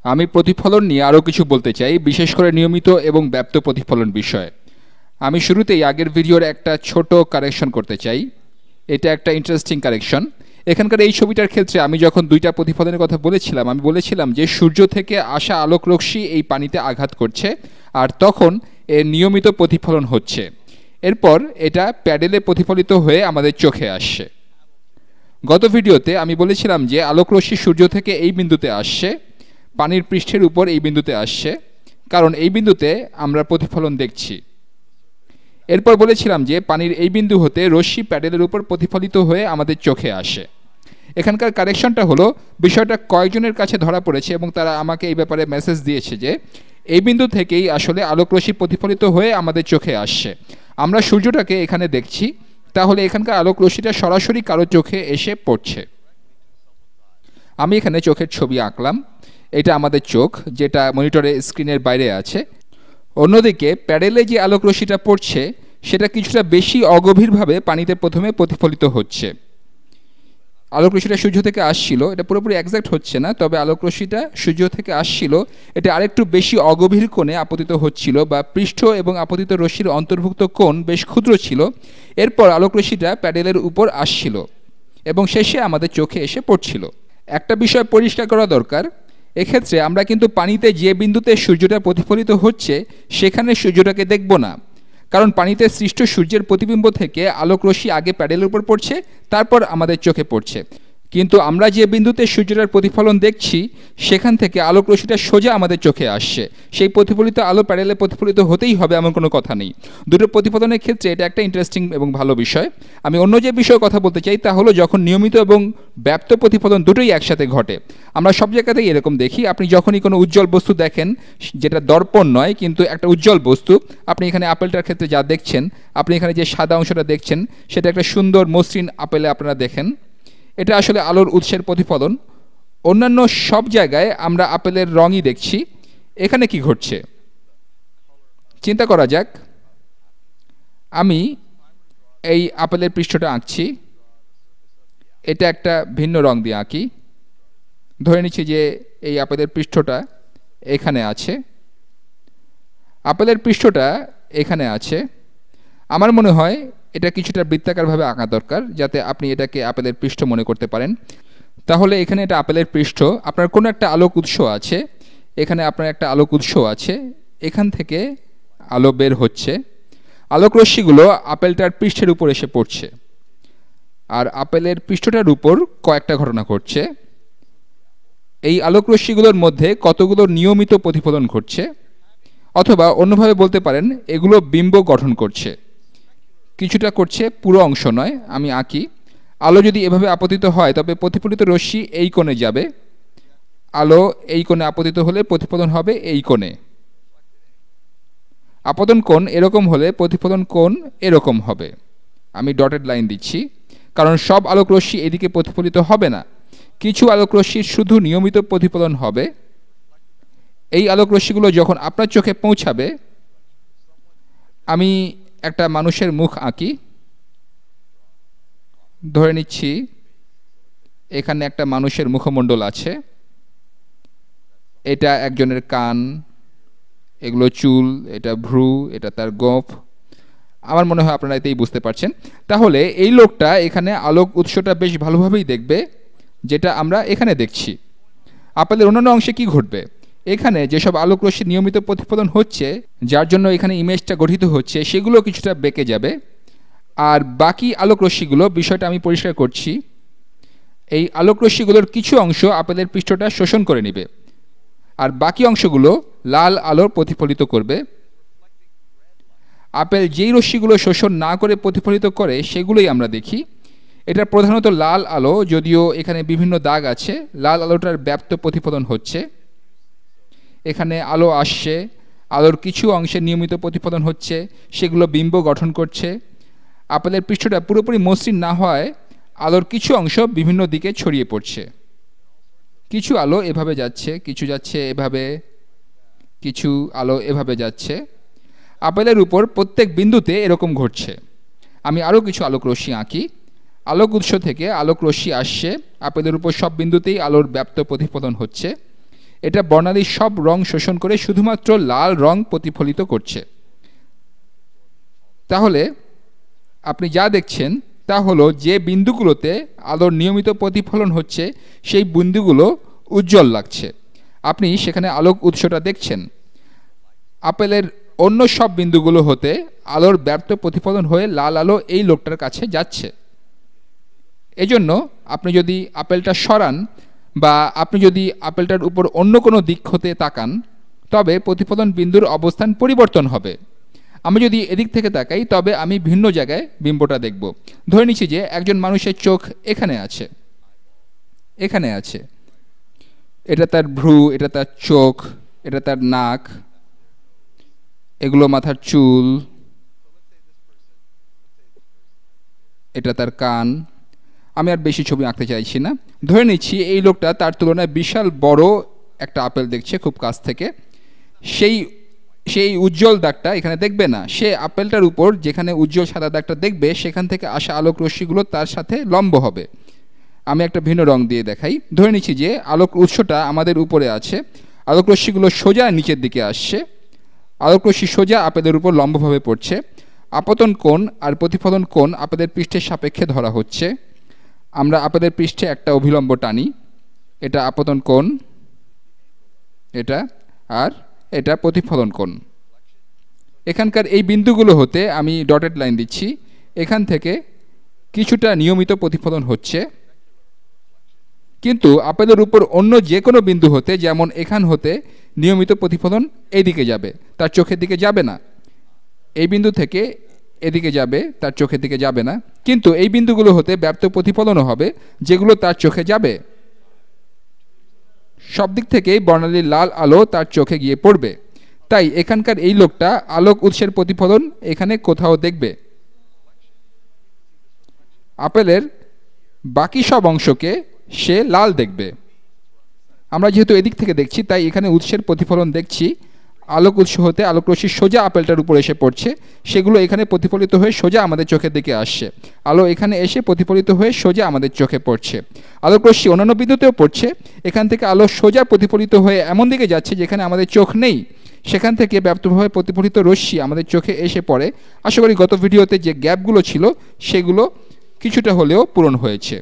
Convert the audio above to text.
আমি প্রতিফলন নিয়ে আরও কিছু বলতে চাই, বিশেষ করে নিয়মিত এবং ব্যাপ্ত প্রতিফলন বিষয়ে। আমি শুরুতেই আগের ভিডিওর একটা ছোট কারেকশন করতে চাই। এটা একটা ইন্টারেস্টিং কারেকশন। এখানকার এই ছবিটার ক্ষেত্রে আমি যখন দুইটা প্রতিফলনের কথা বলেছিলাম, আমি বলেছিলাম যে সূর্য থেকে আসা আলোক রশ্মি এই পানিতে আঘাত করছে আর তখন এর নিয়মিত প্রতিফলন হচ্ছে। এরপর এটা প্যাডেলে প্রতিফলিত হয়ে আমাদের চোখে আসছে। গত ভিডিওতে আমি বলেছিলাম যে আলোক রশ্মি সূর্য থেকে এই বিন্দুতে আসছে, পানির পৃষ্ঠের উপর এই বিন্দুতে আসছে, কারণ এই বিন্দুতে আমরা প্রতিফলন দেখছি। এরপর বলেছিলাম যে পানির এই বিন্দু হতে রশ্মি প্যাডেলের উপর প্রতিফলিত হয়ে আমাদের চোখে আসে। এখানকার কারেকশনটা হলো, বিষয়টা কয়েকজনের কাছে ধরা পড়েছে এবং তারা আমাকে এই ব্যাপারে মেসেজ দিয়েছে যে এই বিন্দু থেকেই আসলে আলোক রশ্মি প্রতিফলিত হয়ে আমাদের চোখে আসছে। আমরা সূর্যটাকে এখানে দেখছি, তাহলে এখানকার আলোক রশ্মিটা সরাসরি কারো চোখে এসে পড়ছে। আমি এখানে চোখের ছবি আঁকলাম। এটা আমাদের চোখ, যেটা মনিটরে স্ক্রিনের বাইরে আছে। অন্যদিকে প্যাডেলে যে আলোক রশ্মিটা পড়ছে সেটা কিছুটা বেশি অগভীরভাবে পানিতে প্রথমে প্রতিফলিত হচ্ছে। আলোক রশ্মিটা সূর্য থেকে আসছিল, এটা পুরোপুরি একজ্যাক্ট হচ্ছে না, তবে আলোক রশ্মিটা সূর্য থেকে আসছিল, এটা আরেকটু বেশি অগভীর কোণে আপতিত হচ্ছিল, বা পৃষ্ঠ এবং আপতিত রশ্মির অন্তর্ভুক্ত কোণ বেশ ক্ষুদ্র ছিল। এরপর আলোক রশ্মিটা প্যাডেলের উপর আসছিল এবং শেষে আমাদের চোখে এসে পড়ছিল। একটা বিষয় পরিষ্কার করা দরকার, এক্ষেত্রে আমরা কিন্তু পানিতে যে বিন্দুতে সূর্যটা প্রতিফলিত হচ্ছে সেখানে সূর্যটাকে দেখব না, কারণ পানিতে সৃষ্ট সূর্যের প্রতিবিম্ব থেকে আলোক রশ্মি আগে প্যাডেলের উপর পড়ছে, তারপর আমাদের চোখে পড়ছে। কিন্তু আমরা যে বিন্দুতে সূর্যটার প্রতিফলন দেখছি সেখান থেকে আলোক রশ্মিটা সোজা আমাদের চোখে আসছে। সেই প্রতিফলিত আলো প্যাডেলে প্রতিফলিত হতেই হবে এমন কোনো কথা নেই। দুটো প্রতিফলনের ক্ষেত্রে এটা একটা ইন্টারেস্টিং এবং ভালো বিষয়। আমি অন্য যে বিষয়ে কথা বলতে চাই তা হলো, যখন নিয়মিত এবং ব্যাপ্ত প্রতিফলন দুটোই একসাথে ঘটে। আমরা সব জায়গাতেই এরকম দেখি। আপনি যখনই কোনো উজ্জ্বল বস্তু দেখেন, যেটা দর্পণ নয় কিন্তু একটা উজ্জ্বল বস্তু, আপনি এখানে আপেলটার ক্ষেত্রে যা দেখছেন, আপনি এখানে যে সাদা অংশটা দেখছেন সেটা একটা সুন্দর মসৃণ আপেলে আপনারা দেখেন। এটা আসলে আলোর উৎসের প্রতিফলন। অন্যান্য সব জায়গায় আমরা আপেলের রঙই দেখছি। এখানে কি ঘটছে চিন্তা করা যাক। আমি এই আপেলের পৃষ্ঠটা আঁকছি, এটা একটা ভিন্ন রং দিয়ে আঁকি। ধরে নিচ্ছি যে এই আপেলের পৃষ্ঠটা এখানে আছে, আপেলের পৃষ্ঠটা এখানে আছে। আমার মনে হয় এটা কিছুটা বৃত্তাকারভাবে আঁকা দরকার, যাতে আপনি এটাকে আপেলের পৃষ্ঠ মনে করতে পারেন। তাহলে এখানে এটা আপেলের পৃষ্ঠ, আপনার কোনো একটা আলোক উৎস আছে, এখানে আপনার একটা আলোক উৎস আছে, এখান থেকে আলো বের হচ্ছে। আলোক রশ্মিগুলো আপেলটার পৃষ্ঠের উপর এসে পড়ছে, আর আপেলের পৃষ্ঠটার উপর কয়েকটা ঘটনা ঘটছে। এই আলোক রশ্মিগুলোর মধ্যে কতগুলো নিয়মিত প্রতিফলন ঘটছে, অথবা অন্যভাবে বলতে পারেন এগুলো বিম্ব গঠন করছে। কিছুটা করছে, পুরো অংশ নয়। আমি আঁকি। আলো যদি এভাবে আপতিত হয় তবে প্রতিফলিত রশ্মি এই কোণে যাবে, আলো এই কোণে আপতিত হলে প্রতিফলন হবে এই কোণে। আপতন কোণ এরকম হলে প্রতিফলন কোণ এরকম হবে। আমি ডটেড লাইন দিচ্ছি, কারণ সব আলোক রশ্মি এদিকে প্রতিফলিত হবে না। কিছু আলোক রশ্মির শুধু নিয়মিত প্রতিফলন হবে। এই আলোক রশ্মিগুলো যখন আপনার চোখে পৌঁছাবে, আমি একটা মানুষের মুখ আঁকি। ধরে নিচ্ছি এখানে একটা মানুষের মুখমণ্ডল আছে, এটা একজনের কান, এগুলো চুল, এটা ভ্রু, এটা তার গোঁফ। আমার মনে হয় আপনারা এতেই বুঝতে পারছেন। তাহলে এই লোকটা এখানে আলোক উৎসটা বেশ ভালোভাবেই দেখবে, যেটা আমরা এখানে দেখছি। আপেলের অন্যান্য অংশে কি ঘটবে, এখানে যেসব আলোক রশ্মি নিয়মিত প্রতিফলন হচ্ছে, যার জন্য এখানে ইমেজটা গঠিত হচ্ছে, সেগুলো কিছুটা বেঁকে যাবে। আর বাকি আলোক রশ্মিগুলো, বিষয়টা আমি পরিষ্কার করছি, এই আলোক রশ্মিগুলোর কিছু অংশ আপেলের পৃষ্ঠটা শোষণ করে নেবে, আর বাকি অংশগুলো লাল আলো প্রতিফলিত করবে। আপেল যেই রশ্মিগুলো শোষণ না করে প্রতিফলিত করে সেগুলোই আমরা দেখি। এটা প্রধানত লাল আলো, যদিও এখানে বিভিন্ন দাগ আছে। লাল আলোটার ব্যাপ্ত প্রতিফলন হচ্ছে, এখানে আলো আসছে, আলোর কিছু অংশে নিয়মিত প্রতিফলন হচ্ছে, সেগুলো বিম্ব গঠন করছে। আপেলের পৃষ্ঠটা পুরোপুরি মসৃণ না হয় আলোর কিছু অংশ বিভিন্ন দিকে ছড়িয়ে পড়ছে। কিছু আলো এভাবে যাচ্ছে, কিছু যাচ্ছে এভাবে, কিছু আলো এভাবে যাচ্ছে। আপেলের উপর প্রত্যেক বিন্দুতে এরকম ঘটছে। আমি আরও কিছু আলোক রশ্মি আঁকি। আলোক উৎস থেকে আলোক রশ্মি আসছে, আপেলের উপর সব বিন্দুতেই আলোর ব্যাপ্ত প্রতিফলন হচ্ছে। এটা বর্ণালীর সব রং শোষণ করে শুধুমাত্র লাল রং প্রতিফলিত করছে। তাহলে আপনি যা দেখছেন তা হলো যে বিন্দুগুলোতে আলোর নিয়মিত প্রতিফলন হচ্ছে সেই বিন্দুগুলো উজ্জ্বল লাগছে। আপনি সেখানে আলোক উৎসটা দেখছেন। আপেলের অন্য সব বিন্দুগুলো হতে আলোর ব্যর্থ প্রতিফলন হয়ে লাল আলো এই লোকটার কাছে যাচ্ছে। এজন্য আপনি যদি আপেলটা সরান বা আপনি যদি আপেলটার উপর অন্য কোনো দিক হতে তাকান তবে প্রতিফলন বিন্দুর অবস্থান পরিবর্তন হবে। আমি যদি এদিক থেকে তাকাই তবে আমি ভিন্ন জায়গায় বিম্বটা দেখব। ধরে নিচ্ছি যে একজন মানুষের চোখ এখানে আছে, এখানে আছে, এটা তার ভ্রু, এটা তার চোখ, এটা তার নাক, এগুলো মাথার চুল, এটা তার কান। আমি আর বেশি ছবি আঁকতে চাইছি না। ধরে নিচ্ছি এই লোকটা তার তুলনায় বিশাল বড় একটা আপেল দেখছে খুব কাছ থেকে। সেই উজ্জ্বল দাগটা এখানে দেখবে না। সে আপেলটার উপর যেখানে উজ্জ্বল সাদা দাগটা দেখবে সেখান থেকে আসা আলোক রশ্মিগুলো তার সাথে লম্ব হবে। আমি একটা ভিন্ন রং দিয়ে দেখাই। ধরে নিচ্ছি যে আলোক উৎসটা আমাদের উপরে আছে, আলোক রশ্মিগুলো সোজা নিচের দিকে আসছে, আলোক রশ্মি সোজা আপেলের উপর লম্বভাবে পড়ছে। আপতন কোণ আর প্রতিফলন কোণ আপেলের পৃষ্ঠের সাপেক্ষে ধরা হচ্ছে। আমরা আপেলের পৃষ্ঠে একটা অভিলম্ব টানি, এটা আপতন কোণ, এটা, আর এটা প্রতিফলন কোণ। এখানকার এই বিন্দুগুলো হতে আমি ডটেড লাইন দিচ্ছি। এখান থেকে কিছুটা নিয়মিত প্রতিফলন হচ্ছে, কিন্তু আপেলের উপর অন্য যে কোনো বিন্দু হতে, যেমন এখান হতে নিয়মিত প্রতিফলন এইদিকে যাবে, তার চোখের দিকে যাবে না। এই বিন্দু থেকে এদিকে যাবে, তার চোখের দিকে যাবে না। কিন্তু এই বিন্দুগুলো হতে ব্যর্থ প্রতিফলনও হবে, যেগুলো তার চোখে যাবে। সব দিক থেকেই বর্ণালীর লাল আলো তার চোখে গিয়ে পড়বে। তাই এখানকার এই লোকটা আলোক উৎসের প্রতিফলন এখানে কোথাও দেখবে। আপেলের বাকি সব অংশকে সে লাল দেখবে। আমরা যেহেতু এদিক থেকে দেখছি তাই এখানে উৎসের প্রতিফলন দেখছি। আলোক উৎস হতে আলোক রশ্মি সোজা আপেলটার উপর এসে পড়ছে, সেগুলো এখানে প্রতিফলিত হয়ে সোজা আমাদের চোখের দিকে আসছে। আলো এখানে এসে প্রতিফলিত হয়ে সোজা আমাদের চোখে পড়ছে। আলোক রশ্মি অন্যান্য বিন্দুতেও পড়ছে। এখান থেকে আলো সোজা প্রতিফলিত হয়ে এমন দিকে যাচ্ছে যেখানে আমাদের চোখ নেই, সেখান থেকে ব্যাপ্তভাবে প্রতিফলিত রশ্মি আমাদের চোখে এসে পড়ে। আশা করি গত ভিডিওতে যে গ্যাপগুলো ছিল সেগুলো কিছুটা হলেও পূরণ হয়েছে।